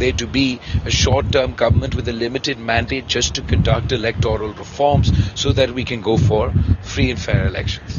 there to be a short-term government with a limited mandate just to conduct electoral reforms so that we can go for free and fair elections.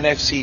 NFC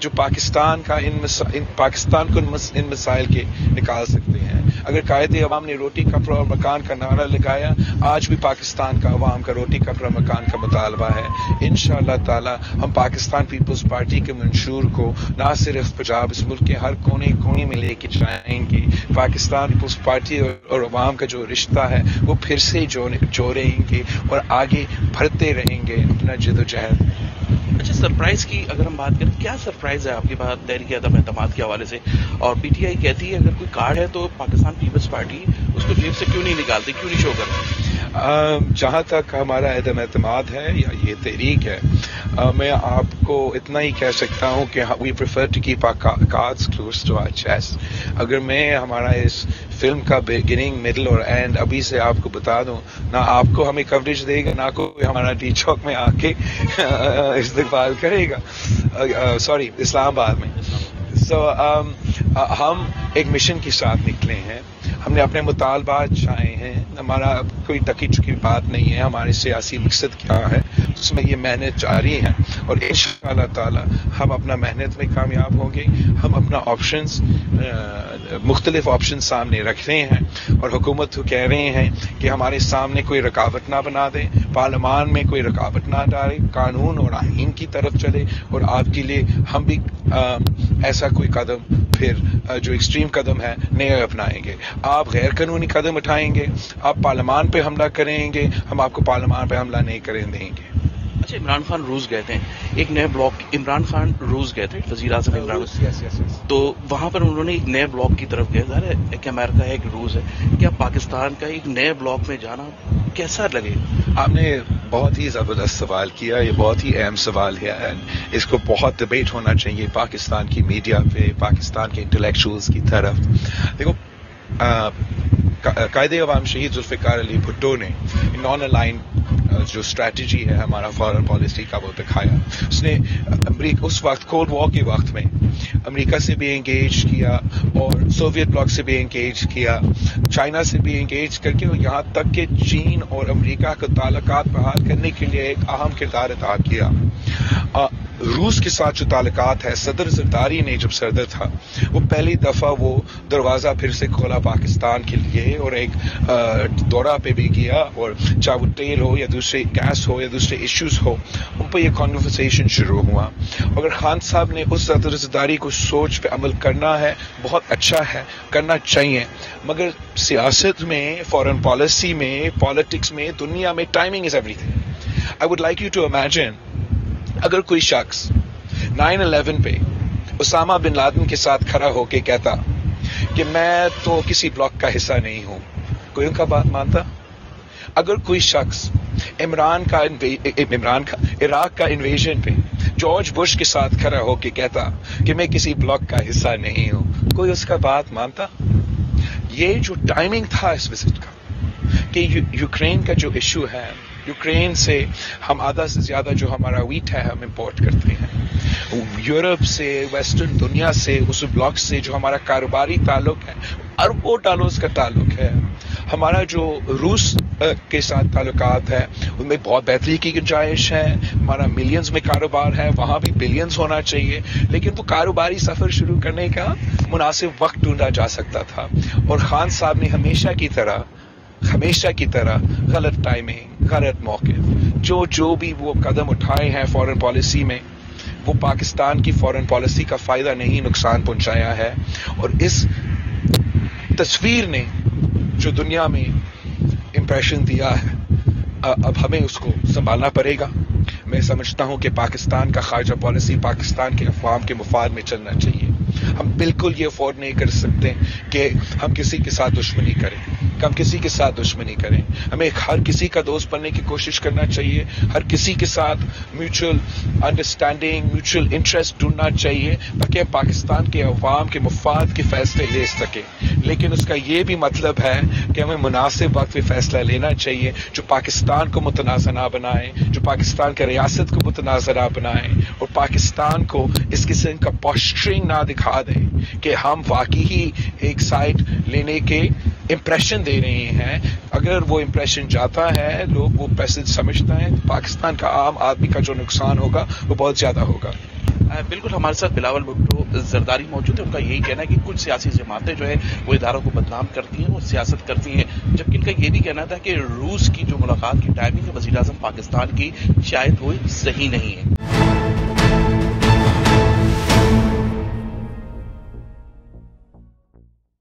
جو پاکستان کو ان مسائل کے نکال سکتے ہیں. اگر قائد عوام نے روٹی کپڑا اور مکان کا نعرہ لگایا, آج بھی پاکستان کا عوام کا روٹی کپڑا مکان کا مطالبہ ہے. انشاءاللہ تعالی ہم پاکستان پیپلز پارٹی کے منشور کو نہ صرف پنجاب, اس ملک کے ہر کونے کونے میں لے کے جائیں گے. پاکستان پیپلز پارٹی اور عوام کا جو رشتہ ہے وہ پھر سے جوڑیں گے اور آگے بڑھتے رہیں گے اپنا جدوجہد. اچھا, سرپرائز کی اگر ہم بات کریں, کیا سرپرائز ہے آپ کے پاس تحریک عدم اعتماد کے حوالے سے؟ اور پی ٹی آئی کہتی ہے اگر کوئی کارڈ ہے تو پاکستان پیپلز پارٹی اس کو جیب سے کیوں نہیں نکالتی, کیوں نہیں شو کرتی؟ جہاں تک ہمارا عدم اعتماد ہے یا یہ تحریک ہے, میں آپ کو اتنا ہی کہہ سکتا ہوں کہ we prefer to keep our cards close to our chest. اگر میں ہمارا اس فلم کا بگننگ, مڈل اور اینڈ ابھی سے آپ کو بتا دوں, نہ آپ کو ہمیں کوریج دے گا, نہ کوئی ہمارا ڈی چوک میں آ کے استقبال کرے گا, سوری اسلام آباد میں. ہم ایک مشن کے ساتھ نکلے ہیں. ہم نے اپنے مطالبات چاہے ہیں. ہمارا کوئی ٹکی چکی بات نہیں ہے. ہمارے سیاسی مقصد کیا ہے اس میں یہ محنت جاری ہے اور انشاءاللہ تعالی ہم اپنا محنت میں کامیاب ہوں گے. ہم اپنا مختلف آپشنز سامنے رکھ رہے ہیں اور حکومت کو کہہ رہے ہیں کہ ہمارے سامنے کوئی رکاوٹ نہ بنا دے, پارلیمان میں کوئی رکاوٹ نہ ڈالے, قانون اور آئین کی طرف چلے. اور آپ کے لیے ہم بھی ایسا کوئی قدم پھر جو ایکسٹریم قدم ہے نہیں اپنائیں گے. آپ غیر قانونی قدم اٹھائیں گے, آپ پارلیمان پہ حملہ کریں گے, ہم آپ کو پارلیمان پہ حملہ نہیں کرنے دیں گے. اچھا, عمران خان روس گئے تھے, ایک نئے بلاک, عمران خان روس گئے تھے, وزیر اعظم عمران, تو وہاں پر انہوں نے ایک نئے بلاک کی طرف گئے. ظاہر ہے ایک امریکہ ہے, ایک روس ہے, کیا پاکستان کا ایک نئے بلاک میں جانا کیسا لگے؟ آپ نے بہت ہی زبردست سوال کیا, یہ بہت ہی اہم سوال ہے. اس کو بہت ڈبیٹ ہونا چاہیے پاکستان کی میڈیا پہ, پاکستان کے انٹلیکچوئلز کی طرف. دیکھو, قائد عوام شہید ذوالفقار علی بھٹو نے نان الائن جو اسٹریٹجی ہے ہمارا فارن پالیسی کا وہ دکھایا. اس نے اس وقت کولڈ وار کے وقت میں امریکہ سے بھی انگیج کیا اور سوویت بلاک سے بھی انگیج کیا, چائنا سے بھی انگیج کر کے, یہاں تک کہ چین اور امریکہ کے تعلقات بحال کرنے کے لیے ایک اہم کردار ادا کیا. روس کے ساتھ جو تعلقات ہے, صدر زرداری نے جب صدر تھا وہ پہلی دفعہ وہ دروازہ پھر سے کھولا پاکستان کے لیے اور ایک دورہ پہ بھی گیا, اور چاہے وہ تیل ہو یا دوسرے گیس ہو یا دوسرے ایشوز ہو, ان پہ یہ کانورسیشن شروع ہوا. اگر خان صاحب نے اس صدر زرداری کو سوچ پہ عمل کرنا ہے, بہت اچھا ہے, کرنا چاہیے, مگر سیاست میں, فارن پالیسی میں, پالیٹکس میں, دنیا میں timing is everything. I would like you to imagine اگر کوئی شخص 9/11 پہ اسامہ بن لادن کے ساتھ کھڑا ہو کے کہتا کہ میں تو کسی بلاک کا حصہ نہیں ہوں, کوئی ان کا بات مانتا؟ اگر کوئی شخص عراق کا انویژن پہ جارج بش کے ساتھ کھڑا ہو کے کہتا کہ میں کسی بلاک کا حصہ نہیں ہوں, کوئی اس کا بات مانتا؟ یہ جو ٹائمنگ تھا اس وزٹ کا, کہ یوکرین کا جو ایشو ہے, یوکرین سے ہم آدھا سے زیادہ جو ہمارا ویٹ ہے ہم امپورٹ کرتے ہیں, یورپ سے, ویسٹرن دنیا سے, اس بلاک سے جو ہمارا کاروباری تعلق ہے, اربوں ڈالرز کا تعلق ہے. ہمارا جو روس کے ساتھ تعلقات ہے ان میں بہت بہتری کی گنجائش ہے, ہمارا ملینز میں کاروبار ہے, وہاں بھی بلینز ہونا چاہیے, لیکن وہ کاروباری سفر شروع کرنے کا مناسب وقت ڈھونڈا جا سکتا تھا. اور خان صاحب نے ہمیشہ کی طرح غلط ٹائمنگ, غلط موقف, جو بھی وہ قدم اٹھائے ہیں فارن پالیسی میں, وہ پاکستان کی فارن پالیسی کا فائدہ نہیں نقصان پہنچایا ہے. اور اس تصویر نے جو دنیا میں امپریشن دیا ہے, اب ہمیں اس کو سنبھالنا پڑے گا. میں سمجھتا ہوں کہ پاکستان کا خارجہ پالیسی پاکستان کے عوام کے مفاد میں چلنا چاہیے. ہم بالکل یہ افورڈ نہیں کر سکتے کہ ہم کسی کے ساتھ دشمنی کریں. ہمیں ہر کسی کا دوست بننے کی کوشش کرنا چاہیے, ہر کسی کے ساتھ میوچل انڈرسٹینڈنگ, میوچل انٹرسٹ ڈھونڈنا چاہیے تاکہ پاکستان کے عوام کے مفاد کے فیصلے لے سکیں. لیکن اس کا یہ بھی مطلب ہے کہ ہمیں مناسب وقت پہ فیصلہ لینا چاہیے جو پاکستان کو متنازع نہ بنائے, جو پاکستان کے ریاست کو متنازع نہ بنائے, اور پاکستان کو اس قسم کا پوسچرنگ نہ دکھا دیں کہ ہم واقعی ایک سائڈ لینے کے امپریشن دے رہے ہیں. اگر وہ امپریشن جاتا ہے, لوگ وہ پیسے سمجھتا ہے, تو پاکستان کا عام آدمی کا جو نقصان ہوگا وہ بہت زیادہ ہوگا. بالکل ہمارے ساتھ بلاول بھٹو زرداری موجود ہے. ان کا یہی کہنا ہے کہ کچھ سیاسی جماعتیں جو ہے وہ اداروں کو بدنام کرتی ہیں, وہ سیاست کرتی ہیں, جبکہ ان کا یہ بھی کہنا تھا کہ روس کی جو ملاقات کی ٹائمنگ ہے وزیر اعظم پاکستان کی شاید وہ صحیح نہیں ہے.